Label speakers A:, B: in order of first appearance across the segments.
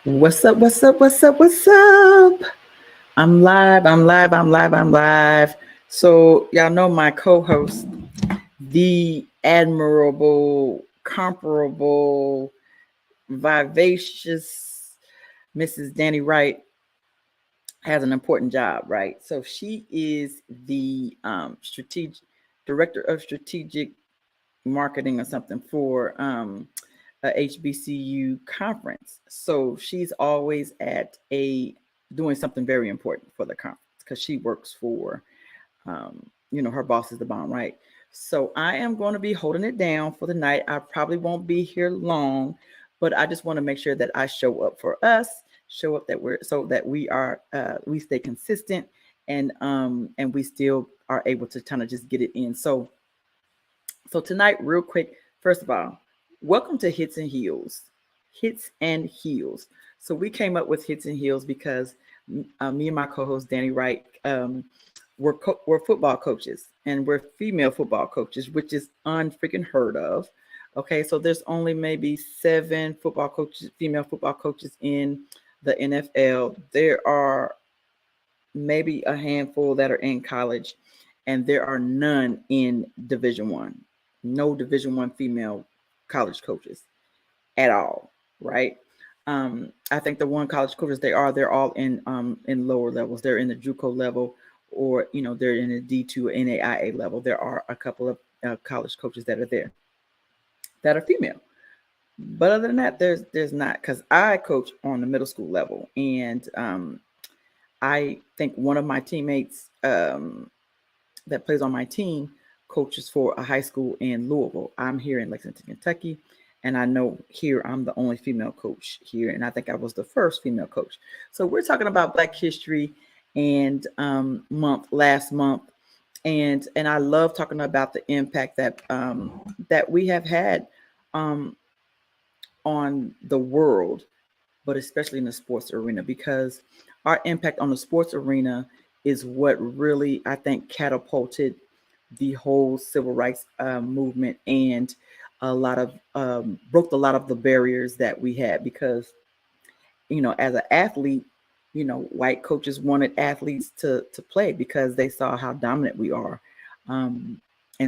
A: What's up? What's up? What's up? What's up? I'm live. I'm live. I'm live. I'm live. So, y'all know my co host, the admirable, comparable, vivacious Mrs. Danny Wright, has an important job, right? So, she is the strategic director of strategic marketing or something for a HBCU conference. So she's always at a doing something very important for the conference because she works for, her boss is the bomb, right? So I am going to be holding it down for the night. I probably won't be here long, but I just want to make sure that I show up for us, show up that we're so that we are we stay consistent and we still are able to kind of just get it in. So tonight, real quick, first of all, welcome to Hits and Heels. Hits and Heels. So we came up with Hits and Heels because me and my co-host Danny Wright we're football coaches and we're female football coaches, which is unfreaking heard of. Okay, so there's only maybe 7 female football coaches in the NFL. There are maybe a handful that are in college, and there are none in Division One. No Division 1 female college coaches at all, right? I think the one college coaches they're all in lower levels. They're in the JUCO level, or they're in the D2 NAIA level. There are a couple of college coaches that are there that are female. But other than that, there's not, because I coach on the middle school level, and I think one of my teammates that plays on my team coaches for a high school in Louisville. I'm here in Lexington, Kentucky, and I know here I'm the only female coach here, and I think I was the first female coach. So we're talking about Black History and last month, and I love talking about the impact that we have had um, on the world, but especially in the sports arena, because our impact on the sports arena is what really, I think, catapulted the whole civil rights movement, and a lot of broke a lot of the barriers that we had. Because as an athlete, white coaches wanted athletes to play because they saw how dominant we are, and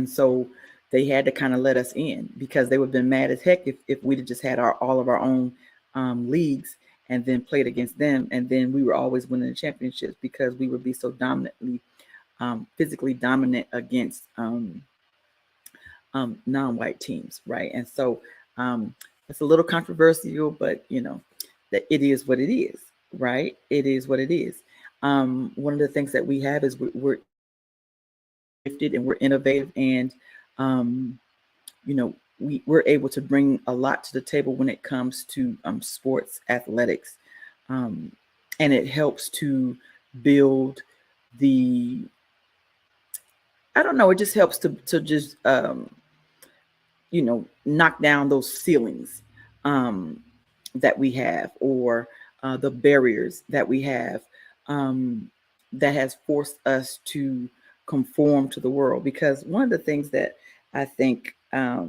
A: so they had to kind of let us in, because they would have been mad as heck if we'd have just had all of our own leagues and then played against them, and then we were always winning the championships because we would be so dominantly physically dominant against non-white teams, right? And so it's a little controversial, but that it is what it is, right? It is what it is. One of the things that we have is we're gifted and we're innovative, and um, we're able to bring a lot to the table when it comes to sports athletics, um, and it helps to build the, I don't know, it just helps to just knock down those ceilings um, that we have, or the barriers that we have, um, that has forced us to conform to the world. Because one of the things that I think I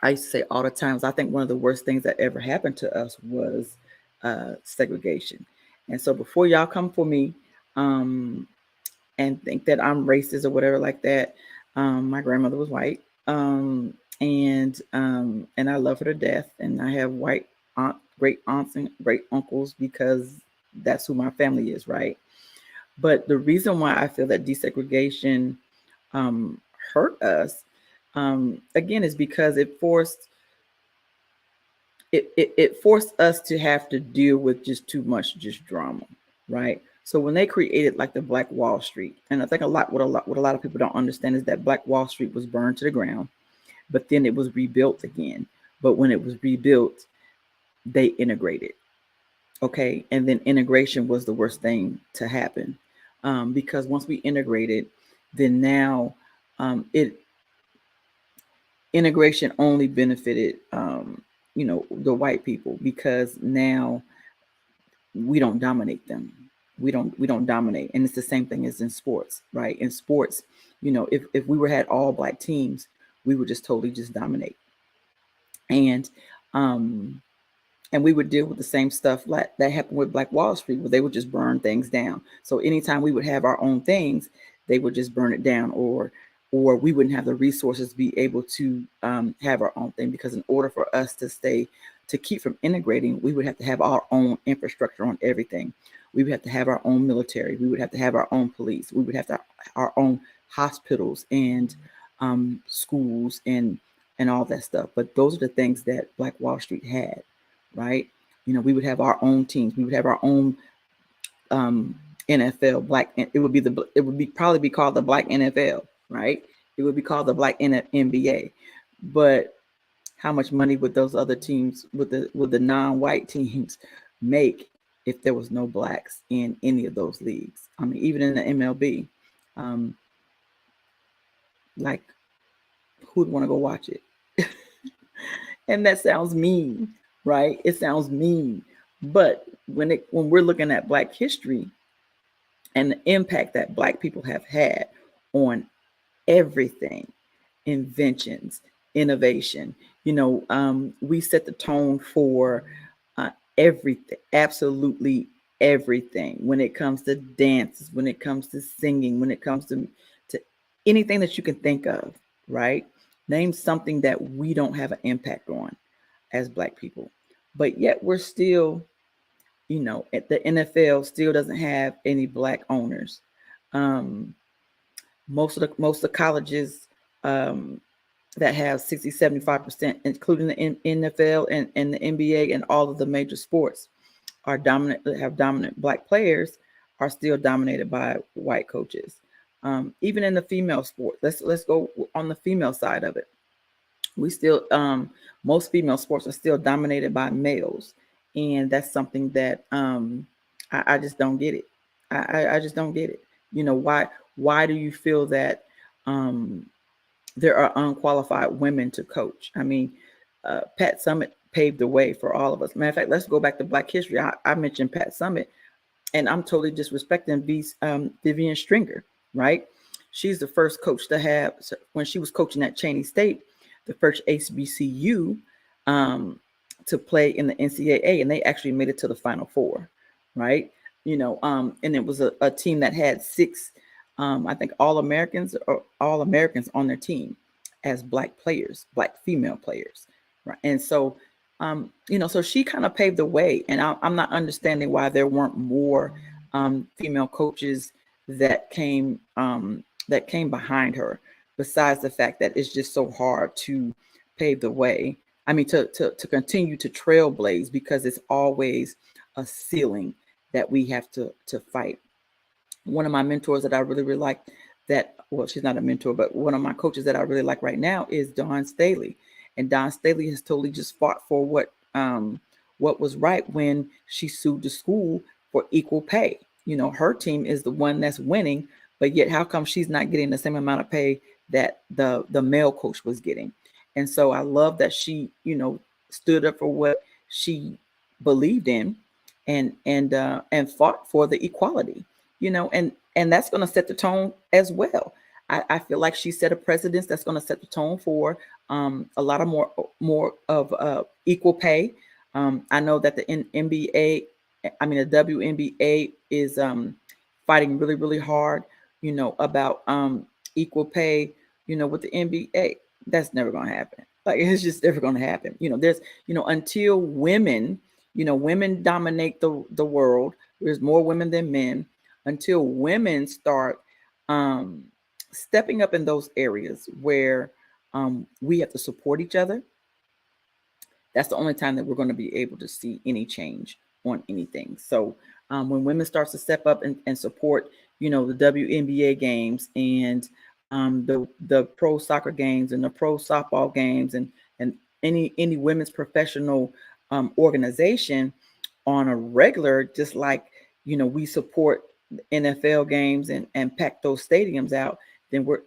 A: used to say all the times, I think one of the worst things that ever happened to us was segregation. And so before y'all come for me um, and think that I'm racist or whatever like that, my grandmother was white, and I love her to death. And I have white great aunts and great uncles because that's who my family is, right? But the reason why I feel that desegregation um, hurt us, again, is because it forced us to have to deal with just too much just drama, right? So when they created like the Black Wall Street, and I think what a lot of people don't understand is that Black Wall Street was burned to the ground, but then it was rebuilt again. But when it was rebuilt, they integrated. Okay, and then integration was the worst thing to happen, because once we integrated, then now it integration only benefited the white people, because now we don't dominate them. We don't dominate. And it's the same thing as in sports, right? In sports, if we were had all black teams, we would just totally just dominate. And And we would deal with the same stuff like that happened with Black Wall Street, where they would just burn things down. So anytime we would have our own things, they would just burn it down, or we wouldn't have the resources to be able to have our own thing, because in order for us to keep from integrating, we would have to have our own infrastructure on everything. We would have to have our own military. We would have to have our own police. We would have to have our own hospitals and schools and all that stuff. But those are the things that Black Wall Street had, right? We would have our own teams. We would have our own NFL black. It would probably be called the Black NFL, right? It would be called the Black NBA. But how much money would those other teams, with the non-white teams, make if there was no blacks in any of those leagues? I mean, even in the MLB, like, who'd want to go watch it? And that sounds mean, right? It sounds mean. But when we're looking at Black history and the impact that Black people have had on everything, inventions, innovation, we set the tone for everything, absolutely everything, when it comes to dances, when it comes to singing, when it comes to anything that you can think of, right? Name something that we don't have an impact on as Black people. But yet we're still, at the NFL still doesn't have any Black owners. Most of the colleges that have 60-75%, including the NFL and the NBA and all of the major sports, have dominant Black players, are still dominated by white coaches. Even in the female sport, let's go on the female side of it. We still, most female sports are still dominated by males, and that's something that I just don't get it. I just don't get it. Why do you feel that there are unqualified women to coach? I mean, Pat Summitt paved the way for all of us. Matter of fact, let's go back to Black history. I mentioned Pat Summitt, and I'm totally disrespecting Vivian Stringer, right? She's the first coach to have, when she was coaching at Cheney State, the first HBCU to play in the NCAA, and they actually made it to the Final Four, right? And it was a team that had 6, I think, All-Americans on their team as Black players, Black female players, right? And so, so she kind of paved the way, and I'm not understanding why there weren't more female coaches that came behind her, besides the fact that it's just so hard to pave the way. I mean, to continue to trailblaze, because it's always a ceiling that we have to fight. One of my mentors that I really, really like, she's not a mentor, but one of my coaches that I really like right now is Dawn Staley. And Dawn Staley has totally just fought for what was right when she sued the school for equal pay. Her team is the one that's winning, but yet how come she's not getting the same amount of pay that the male coach was getting? And so I love that she, stood up for what she believed in, and fought for the equality, and that's going to set the tone as well. I feel like she set a precedence that's going to set the tone for a lot of more of equal pay. I know that the NBA, the WNBA is fighting really, really hard, about equal pay, with the NBA. That's never going to happen. Like, it's just never going to happen. There's, until women dominate the world, there's more women than men. Until women start stepping up in those areas where we have to support each other, that's the only time that we're going to be able to see any change on anything. So when women start to step up and support, the WNBA games and the pro soccer games and the pro softball games and any women's professional organization on a regular, just like, we support NFL games and pack those stadiums out, then we're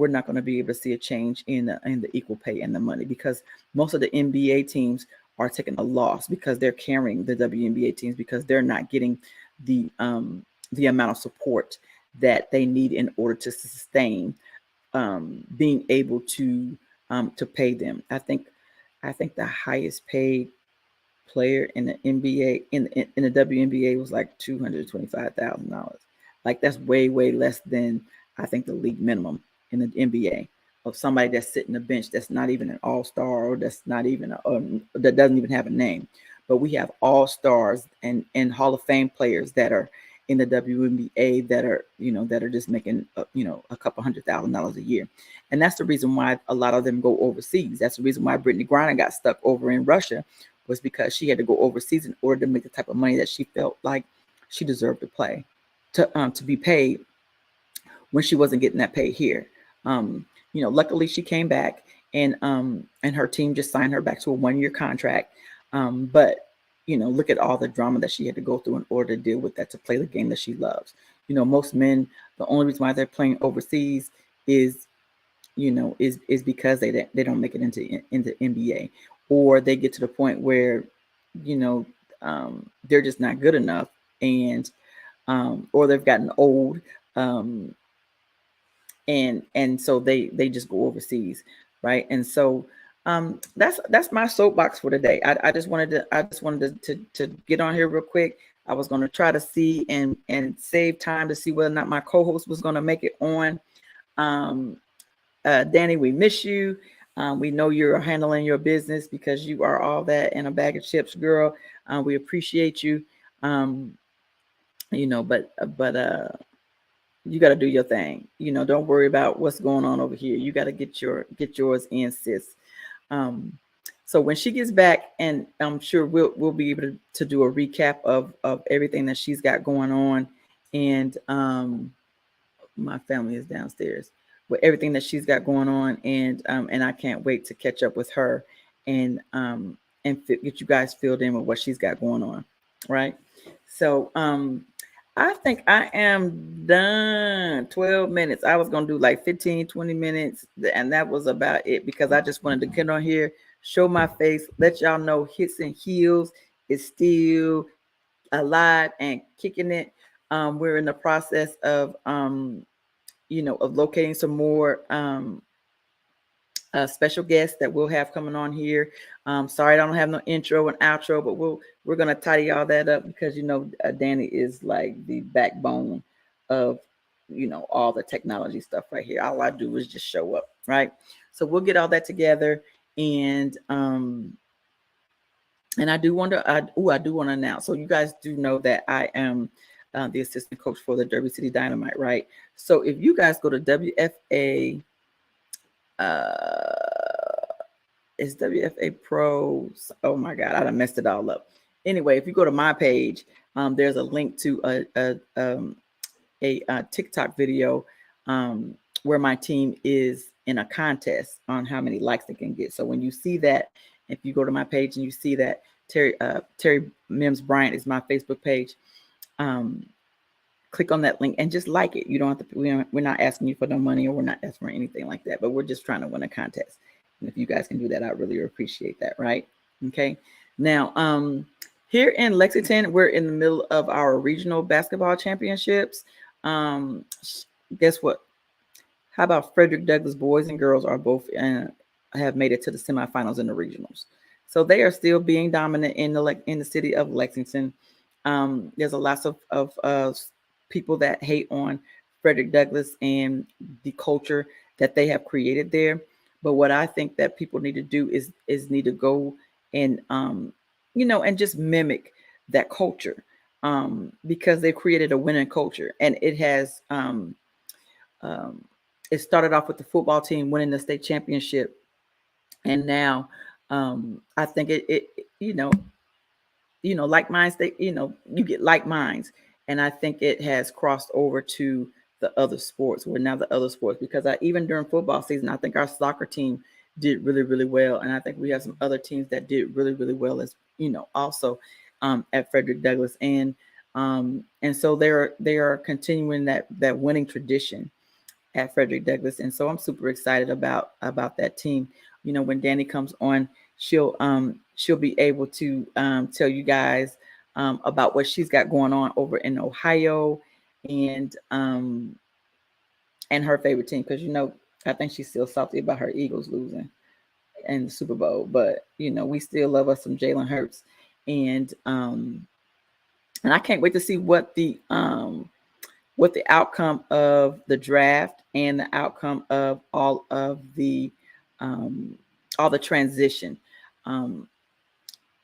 A: not going to be able to see a change in the equal pay and the money, because most of the NBA teams are taking a loss because they're carrying the WNBA teams, because they're not getting the amount of support that they need in order to sustain being able to pay them. I think the highest paid player in the NBA in the WNBA was like $225,000. Like that's way less than I think the league minimum in the NBA of somebody that's sitting the bench that's not even an all-star or that's not even that doesn't even have a name. But we have all-stars and Hall of Fame players that are in the WNBA that are that are just making a couple $100,000 a year, and that's the reason why a lot of them go overseas. That's the reason why Brittany Griner got stuck over in Russia, was because she had to go overseas in order to make the type of money that she felt like she deserved to play, to be paid when she wasn't getting that pay here. Luckily she came back and her team just signed her back to a 1-year contract. But look at all the drama that she had to go through in order to deal with that, to play the game that she loves. Most men, the only reason why they're playing overseas is because they don't make it into NBA, or they get to the point where they're just not good enough, and or they've gotten old, and so they just go overseas, right? And so that's my soapbox for today. I just wanted to get on here real quick. I was going to try to see and save time to see whether or not my co-host was going to make it on. Danny, we miss you. We know you're handling your business because you are all that in a bag of chips, girl. We appreciate you. But you got to do your thing. Don't worry about what's going on over here. You got to get yours in, sis. So when she gets back, and I'm sure we'll be able to do a recap of everything that she's got going on, and my family is downstairs with everything that she's got going on, and I can't wait to catch up with her and get you guys filled in with what she's got going on, right? So I think I am done. 12 minutes. I was going to do like 15, 20 minutes, and that was about it, because I just wanted to get on here, show my face, let y'all know Hits and Heels is still alive and kicking it. We're in the process of locating some more special guests that we'll have coming on here. Sorry, I don't have no intro and outro, but we're gonna tidy all that up, because Danny is like the backbone of all the technology stuff right here. All I do is just show up, right? So we'll get all that together, and I do want to announce. So you guys do know that I am the assistant coach for the Derby City Dynamite, right? So if you guys go to WFA, it's WFA Pros. Oh my God, I done messed it all up. Anyway, if you go to my page, there's a link to a TikTok video where my team is in a contest on how many likes they can get. So when you see that, if you go to my page and you see that Terry Mims Bryant is my Facebook page, click on that link and just like it. You don't have to. We're not asking you for no money, or we're not asking for anything like that. But we're just trying to win a contest. And if you guys can do that, I really appreciate that. Right? Okay. Now, here in Lexington, we're in the middle of our regional basketball championships. Guess what? How about Frederick Douglass boys and girls are both have made it to the semifinals in the regionals. So they are still being dominant in the city of Lexington. There's a lot of people that hate on Frederick Douglass and the culture that they have created there. But what I think that people need to do is need to go and and just mimic that culture, because they created a winning culture, and it has it started off with the football team winning the state championship, and now I think it like minds, you get like minds, and I think it has crossed over to the other sports, because even during football season, I think our soccer team did really, really well, and I think we have some other teams that did really, really well as also at Frederick Douglass, and so they are continuing that winning tradition at Frederick Douglass, and so I'm super excited about that team. When Danny comes on, she'll be able to tell you guys about what she's got going on over in Ohio, and her favorite team, because I think she's still salty about her Eagles losing in the Super Bowl, but we still love us some Jalen Hurts, and I can't wait to see what the outcome of the draft and the outcome of all the transition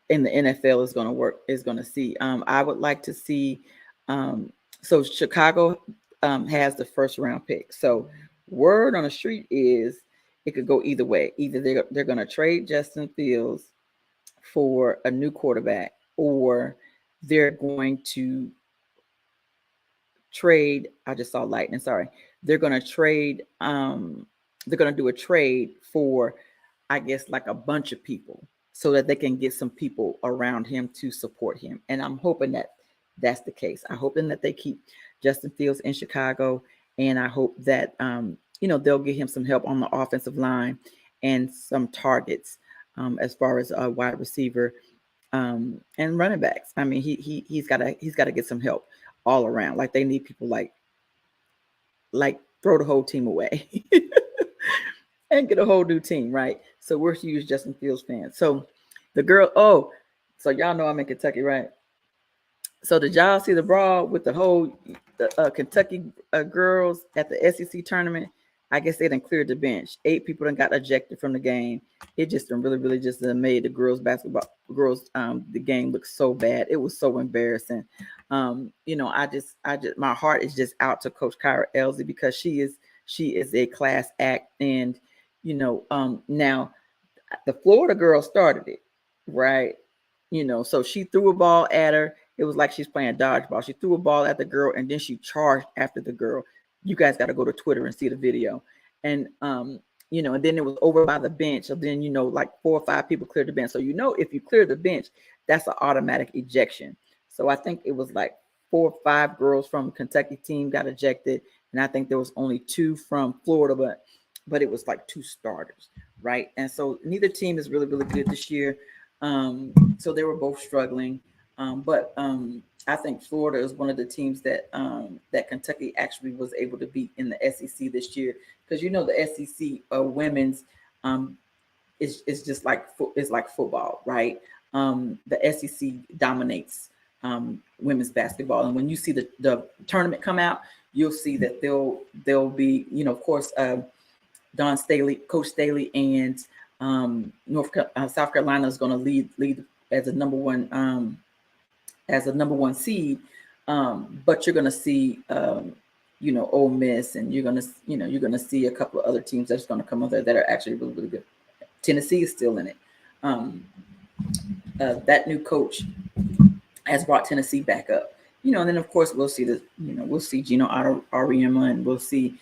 A: in the NFL is going to work, is going to see. I would like to see, so Chicago has the first round pick. So word on the street is it could go either way. Either they're going to trade Justin Fields for a new quarterback, or they're going to trade. I just saw lightning. Sorry. They're going to trade. They're going to do a trade for, I guess, like a bunch of people, so that they can get some people around him to support him. And I'm hoping that that's the case. I'm hoping that they keep Justin Fields in Chicago, and I hope that they'll get him some help on the offensive line and some targets as far as a wide receiver and running backs. I mean, he's got to get some help all around. Like, they need people like throw the whole team away and get a whole new team, right? So we're huge Justin Fields fans. So the girl, so y'all know I'm in Kentucky, right? So did y'all see the brawl with the whole Kentucky girls at the SEC tournament? I guess they done cleared the bench. 8 people done got ejected from the game. It just really just made the the game look so bad. It was so embarrassing. I just my heart is just out to Coach Kyra Elzy, because she is a class act. And now the Florida girl started it, right? So she threw a ball at her. It was like she's playing dodgeball. She threw a ball at the girl, and then she charged after the girl. You guys got to go to Twitter and see the video. And and then it was over by the bench. So then like 4 or 5 people cleared the bench. So if you clear the bench, that's an automatic ejection. So I think it was like 4 or 5 girls from Kentucky team got ejected, and I think there was only 2 from Florida, but it was like 2 starters, right? And so neither team is really good this year. So they were both struggling. But I think Florida is one of the teams that that Kentucky actually was able to beat in the SEC this year, because the SEC women's is just like football, right? The SEC dominates women's basketball, and when you see the tournament come out, you'll see that they'll be of course Dawn Staley, Coach Staley, and South Carolina is going to lead as a number one. As a number 1 seed, but you're going to see, Ole Miss, and you're going to see a couple of other teams that's going to come up there that are actually really good. Tennessee is still in it. That new coach has brought Tennessee back up, and then of course we'll see we'll see Gino Auriemma, and we'll see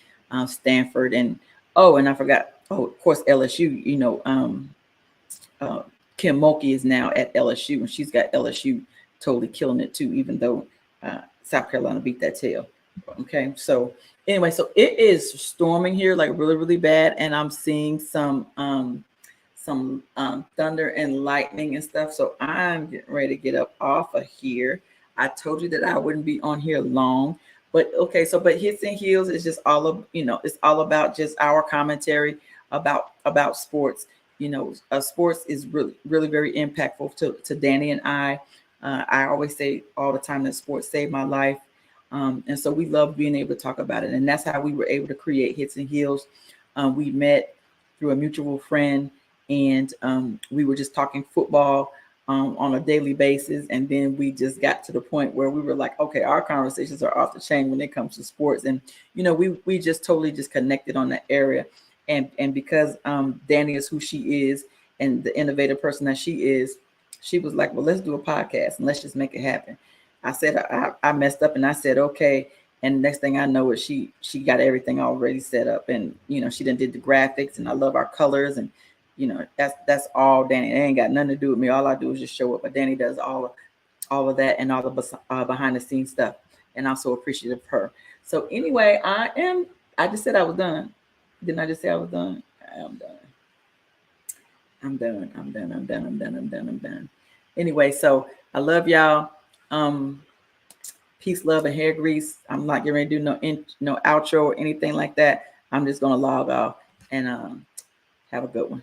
A: Stanford, and I forgot, of course LSU. Kim Mulkey is now at LSU, and she's got LSU totally killing it too, even though South Carolina beat that tail. Okay, so anyway, so it is storming here like really bad, and I'm seeing some thunder and lightning and stuff. So I'm getting ready to get up off of here. I told you that I wouldn't be on here long, but okay. So, but Hits and Heels is just all of it's all about just our commentary about sports. Sports is really very impactful to Danny and I. I always say all the time that sports saved my life. And so we love being able to talk about it. And that's how we were able to create Hits and Heels. We met through a mutual friend, and we were just talking football on a daily basis. And then we just got to the point where we were like, okay, our conversations are off the chain when it comes to sports. And, we just totally just connected on that area. And because Danny is who she is and the innovative person that she is, she was like, well, let's do a podcast and let's just make it happen. I said, I messed up, and I said, okay. And next thing I know is she got everything already set up, and, she done did the graphics, and I love our colors, and, that's all Danny. It ain't got nothing to do with me. All I do is just show up, but Danny does all of that and all the behind the scenes stuff. And I'm so appreciative of her. So anyway, I just said I was done. Didn't I just say I was done? I'm done. I'm done. Anyway, so I love y'all. Peace, love, and hair grease. I'm not getting ready to do no outro or anything like that. I'm just gonna log off and have a good one.